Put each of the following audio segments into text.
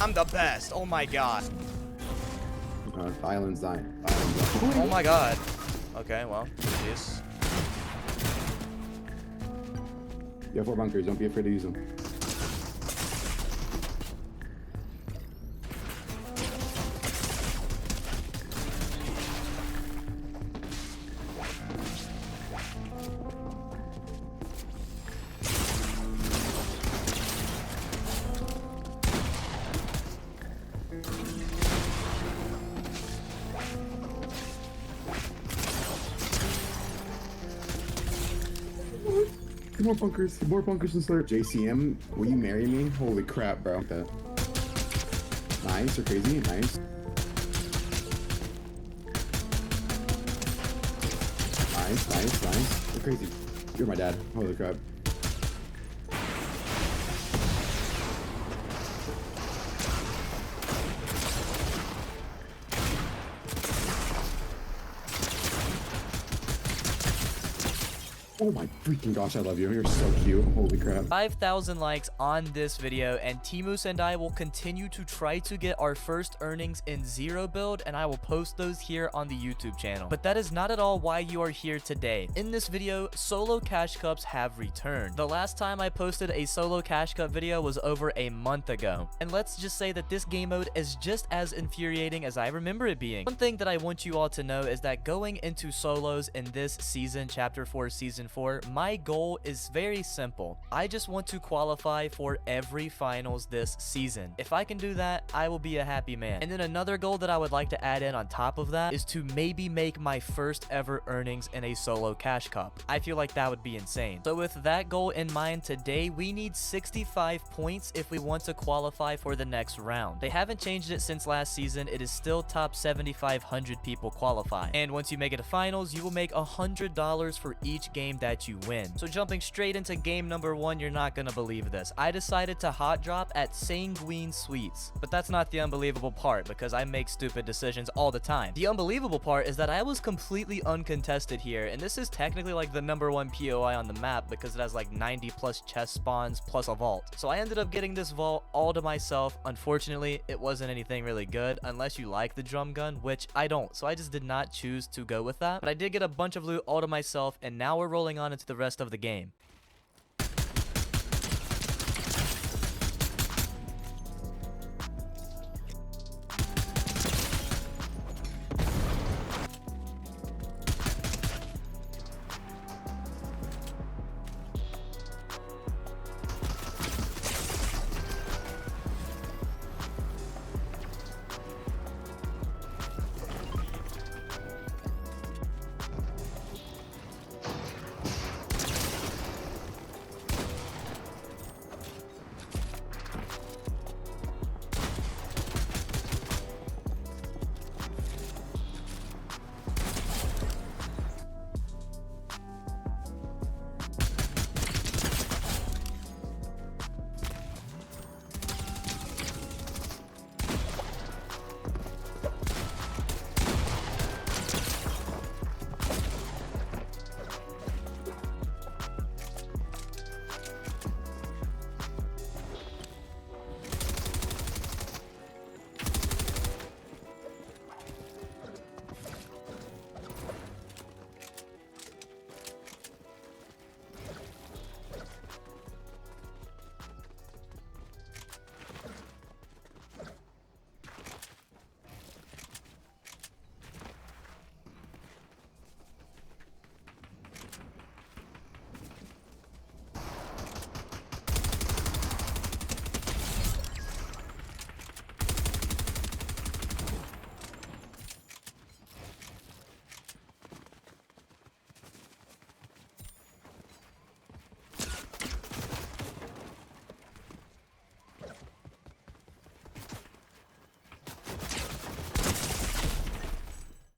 I'm the best. Oh my god. Island's dying. Oh my god. Okay, well, jeez. You have 4 bunkers. Don't be afraid to use them. More bunkers. More bunkers than Slayer. JCM, will you marry me? Holy crap, bro. That. Nice or crazy? Nice. Nice. You're crazy. You're my dad. Holy crap. Oh my freaking gosh, I love you. You're so cute. Holy crap. 5,000 likes on this video, and Timus and I will continue to try to get our first earnings in Zero build, and I will post those here on the YouTube channel. But that is not at all why you are here today. In this video, solo cash cups have returned. The last time I posted a solo cash cup video was over a month ago. And let's just say that this game mode is just as infuriating as I remember it being. One thing that I want you all to know is that going into solos in this season, Chapter 4, Season 4, my goal is very simple. I just want to qualify for every finals this season. If I can do that, I will be a happy man. And then another goal that I would like to add in on top of that is to maybe make my first ever earnings in a solo cash cup. I feel like that would be insane. So with that goal in mind, today we need 65 points if we want to qualify for the next round. They haven't changed it since last season. It is still top 7,500 people qualify. And once you make it to finals, you will make $100 for each game that you win. So jumping straight into game number 1, you're not gonna believe this. I decided to hot drop at Sanguine Sweets. But that's not the unbelievable part, because I make stupid decisions all the time. The unbelievable part is that I was completely uncontested here, and this is technically like the #1 POI on the map because it has like 90 plus chest spawns plus a vault. So I ended up getting this vault all to myself. Unfortunately, it wasn't anything really good unless you like the drum gun, which I don't. So I just did not choose to go with that. But I did get a bunch of loot all to myself, and now we're rolling on into the rest of the game.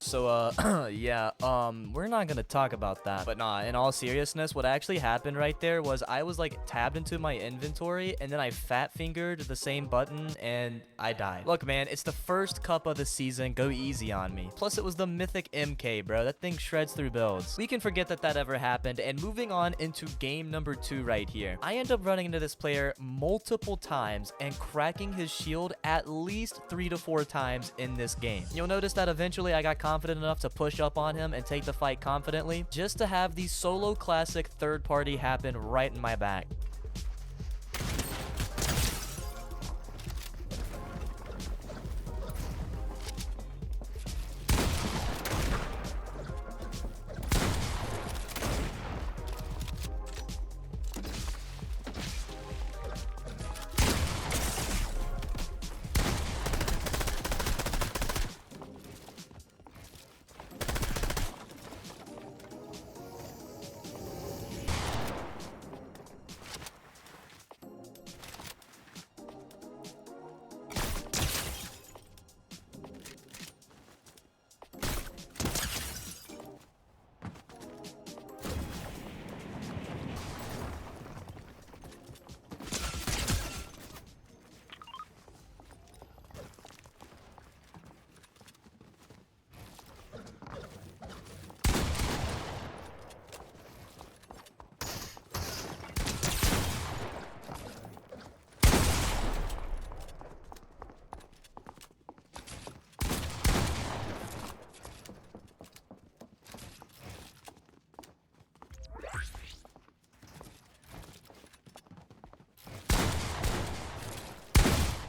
So, yeah, We're not gonna talk about that. But nah, in all seriousness, what actually happened right there was I was like tabbed into my inventory and then I fat fingered the same button and I died. Look, man, it's the first cup of the season. Go easy on me. Plus, it was the mythic MK, bro. That thing shreds through builds. We can forget that that ever happened. And moving on into game number 2 right here. I end up running into this player multiple times and cracking his shield at least 3 to 4 times in this game. You'll notice that eventually I got confident enough to push up on him and take the fight confidently, just to have the solo classic third party happen right in my back.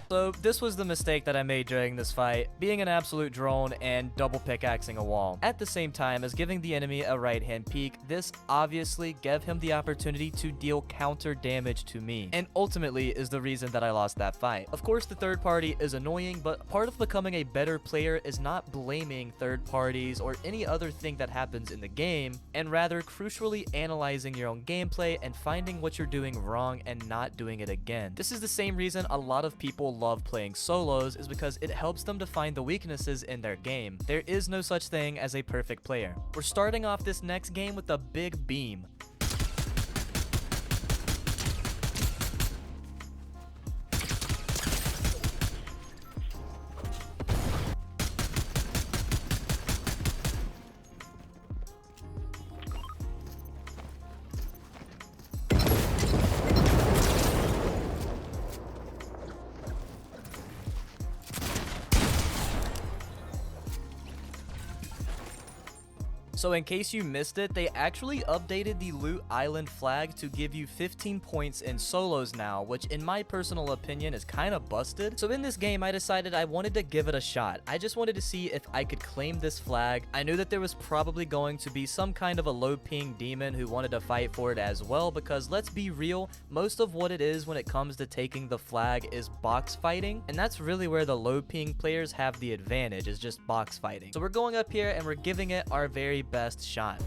So this was the mistake that I made during this fight, being an absolute drone and double pickaxing a wall. At the same time as giving the enemy a right hand peek, this obviously gave him the opportunity to deal counter damage to me, and ultimately is the reason that I lost that fight. Of course, the third party is annoying, but part of becoming a better player is not blaming third parties or any other thing that happens in the game, and rather crucially analyzing your own gameplay and finding what you're doing wrong and not doing it again. This is the same reason a lot of people love playing solos, is because it helps them to find the weaknesses in their game. There is no such thing as a perfect player. We're starting off this next game with a big beam. So in case you missed it, they actually updated the loot island flag to give you 15 points in solos now, which in my personal opinion is kind of busted. So in this game, I decided I wanted to give it a shot. I just wanted to see if I could claim this flag. I knew that there was probably going to be some kind of a low ping demon who wanted to fight for it as well, because let's be real, most of what it is when it comes to taking the flag is box fighting, and that's really where the low ping players have the advantage, is just box fighting. So we're going up here and we're giving it our very best shot.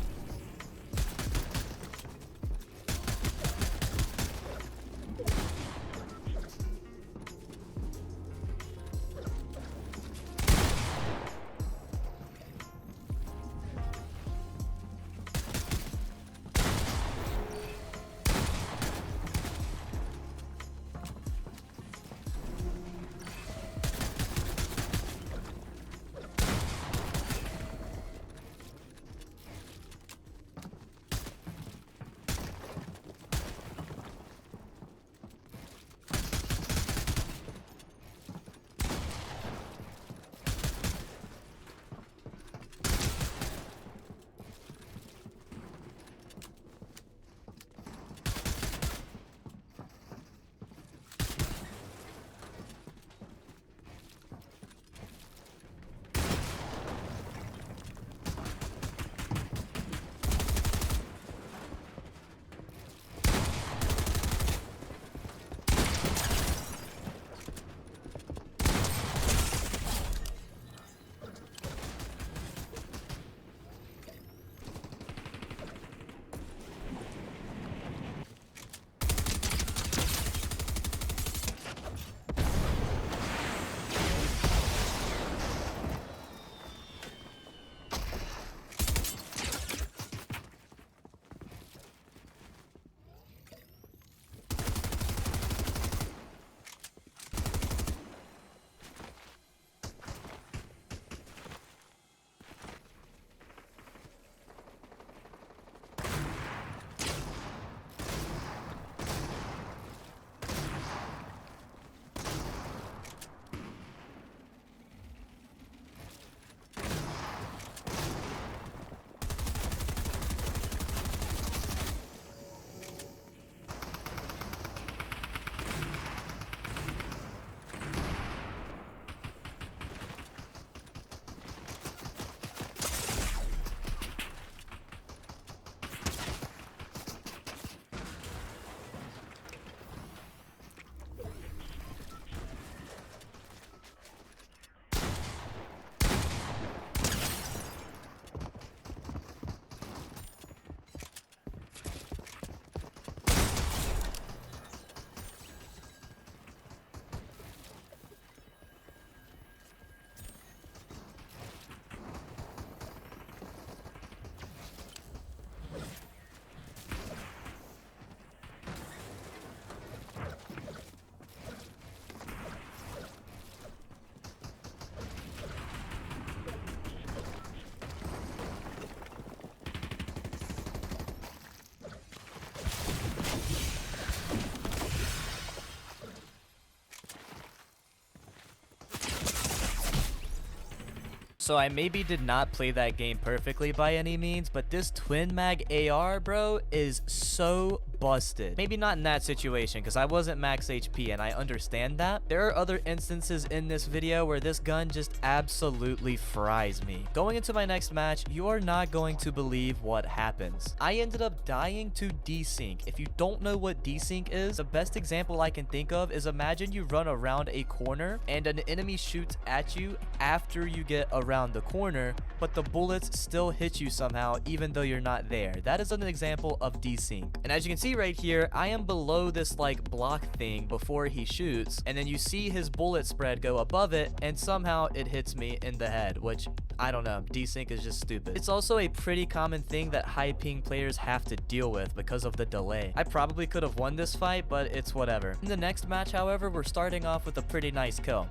So I maybe did not play that game perfectly by any means, but this twin mag AR, bro, is so busted. Maybe not in that situation because I wasn't max HP and I understand that. There are other instances in this video where this gun just absolutely fries me. Going into my next match, you are not going to believe what happens. I ended up dying to desync. If you don't know what desync is, the best example I can think of is imagine you run around a corner and an enemy shoots at you after you get around the corner, but the bullets still hit you somehow even though you're not there. That is an example of desync. And as you can see right here, I am below this like block thing before he shoots, and then you see his bullet spread go above it and somehow it hits me in the head, which I don't know, desync is just stupid. It's also a pretty common thing that high ping players have to deal with because of the delay. I probably could have won this fight, but it's whatever. In the next match, however, we're starting off with a pretty nice kill.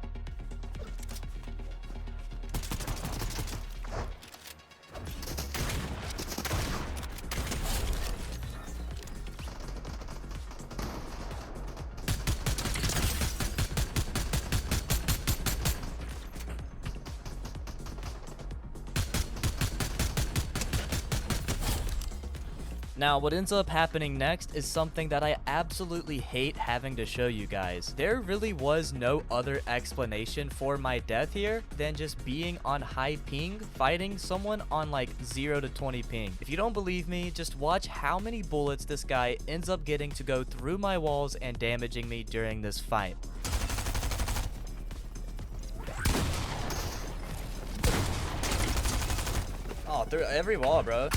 Now, what ends up happening next is something that I absolutely hate having to show you guys. There really was no other explanation for my death here than just being on high ping, fighting someone on like 0 to 20 ping. If you don't believe me, just watch how many bullets this guy ends up getting to go through my walls and damaging me during this fight. Oh, through every wall, bro.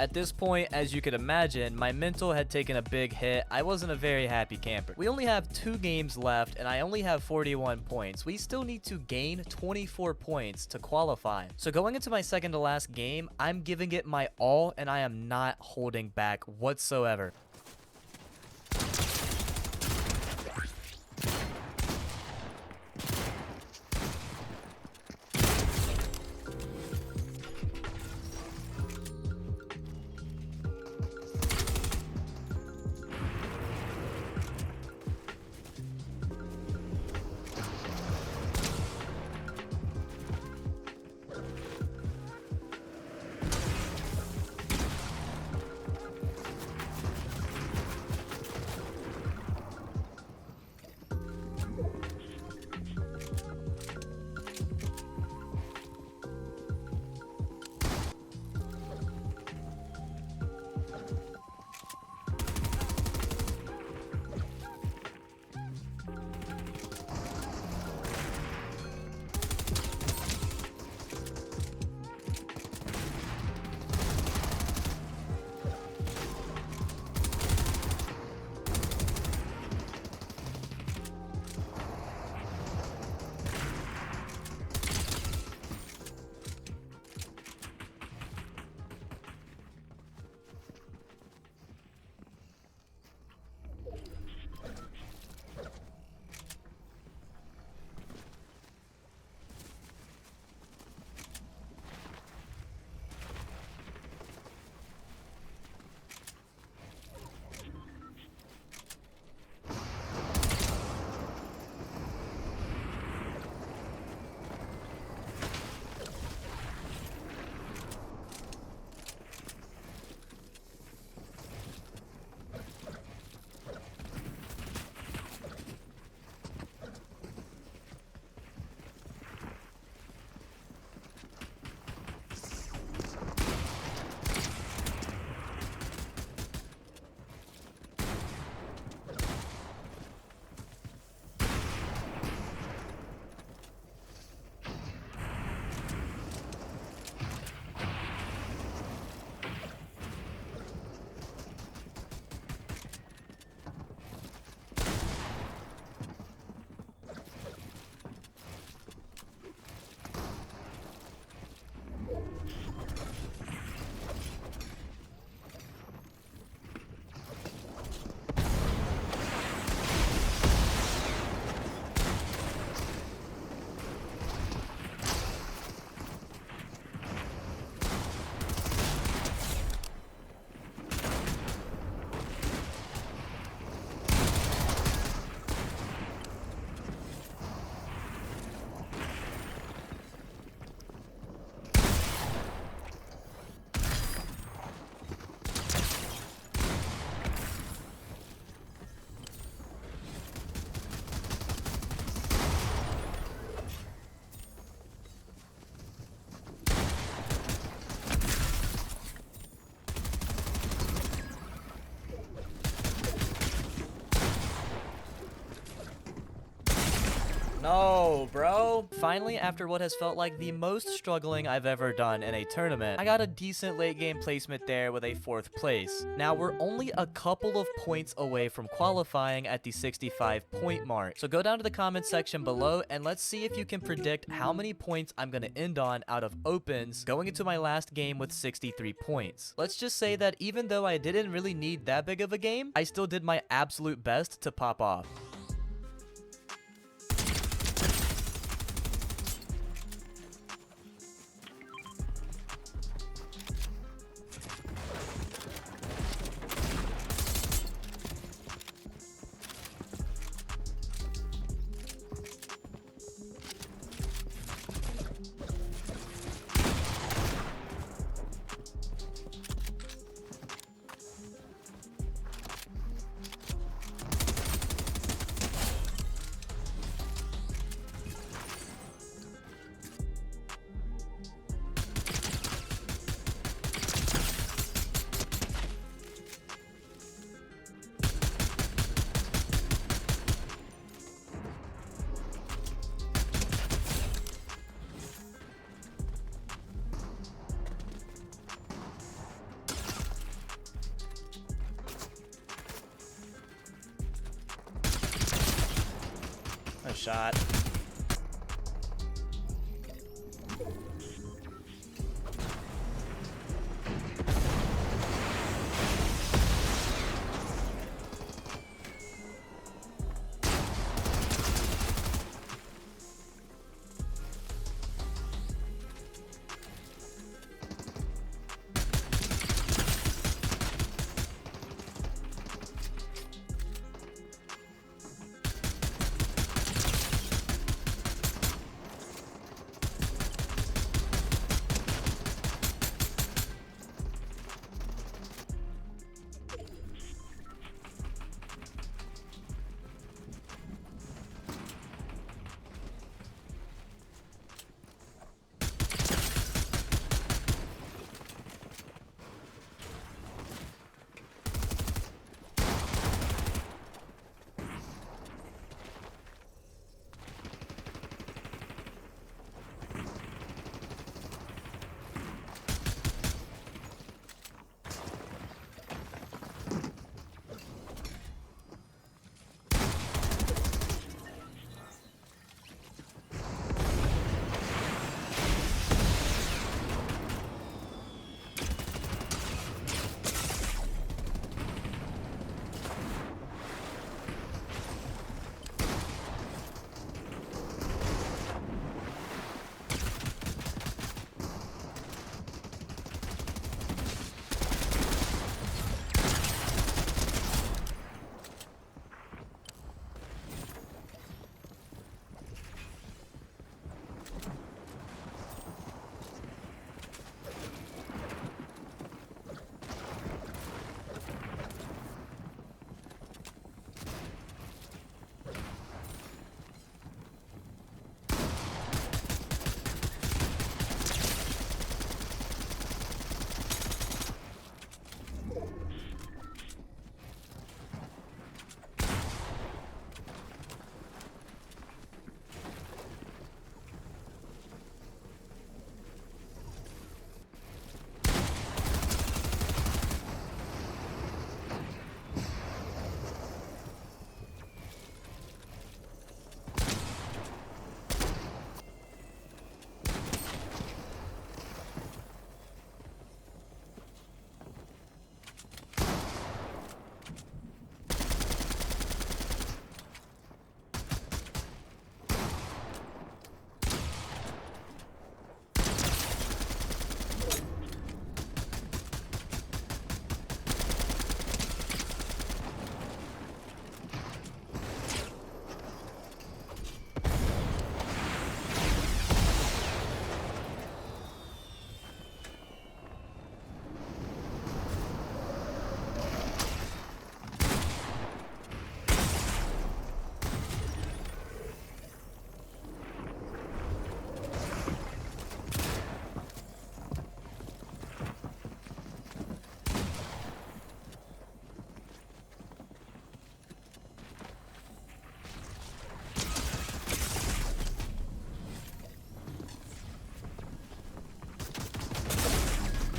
At this point, as you could imagine, my mental had taken a big hit. I wasn't a very happy camper. We only have 2 games left, and I only have 41 points. We still need to gain 24 points to qualify. So going into my second to last game, I'm giving it my all, and I am not holding back whatsoever. No, bro. Finally, after what has felt like the most struggling I've ever done in a tournament, I got a decent late game placement there with a 4th place. Now, we're only a couple of points away from qualifying at the 65 point mark. So go down to the comment section below and let's see if you can predict how many points I'm going to end on out of opens going into my last game with 63 points. Let's just say that even though I didn't really need that big of a game, I still did my absolute best to pop off. A shot.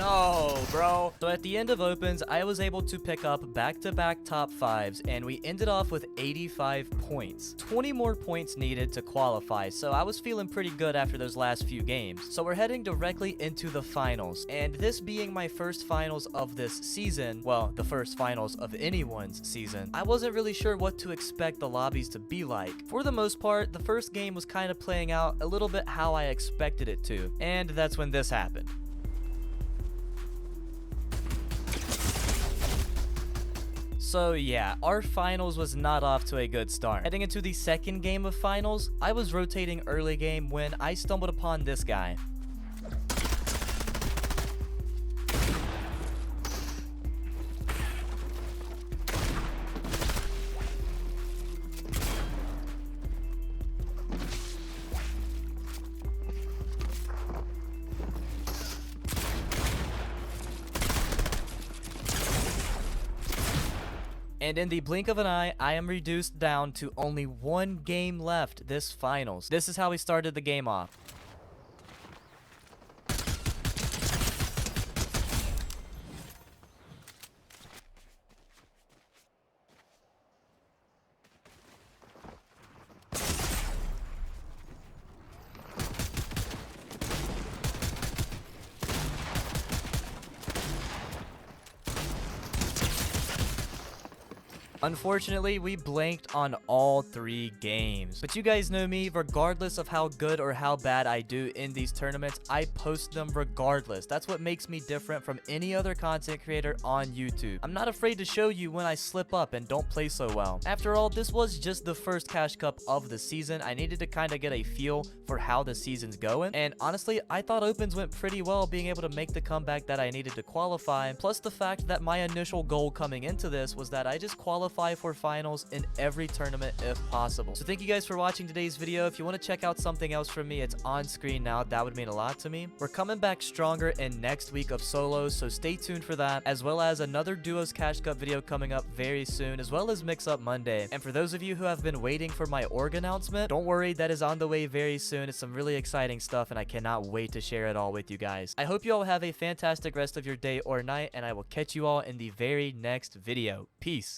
No, bro. So at the end of opens, I was able to pick up back-to-back top 5s, and we ended off with 85 points. 20 more points needed to qualify, so I was feeling pretty good after those last few games. So we're heading directly into the finals, and this being my first finals of this season, well, the first finals of anyone's season, I wasn't really sure what to expect the lobbies to be like. For the most part, the first game was kind of playing out a little bit how I expected it to, and that's when this happened. So yeah, our finals was not off to a good start. Heading into the second game of finals, I was rotating early game when I stumbled upon this guy. And in the blink of an eye, I am reduced down to only one game left this finals. This is how we started the game off. Unfortunately, we blanked on all 3 games. But you guys know me, regardless of how good or how bad I do in these tournaments, I post them regardless. That's what makes me different from any other content creator on YouTube. I'm not afraid to show you when I slip up and don't play so well. After all, this was just the first Cash Cup of the season. I needed to kind of get a feel for how the season's going. And honestly, I thought opens went pretty well, being able to make the comeback that I needed to qualify. Plus the fact that my initial goal coming into this was that I just qualified for finals in every tournament if possible. So thank you guys for watching today's video. If you want to check out something else from me, it's on screen now. That would mean a lot to me. We're coming back stronger in next week of solos, so stay tuned for that, as well as another duos Cash Cup video coming up very soon, as well as Mix Up Monday. And for those of you who have been waiting for my org announcement, don't worry, that is on the way very soon. It's some really exciting stuff, and I cannot wait to share it all with you guys. I hope you all have a fantastic rest of your day or night, and I will catch you all in the very next video. Peace.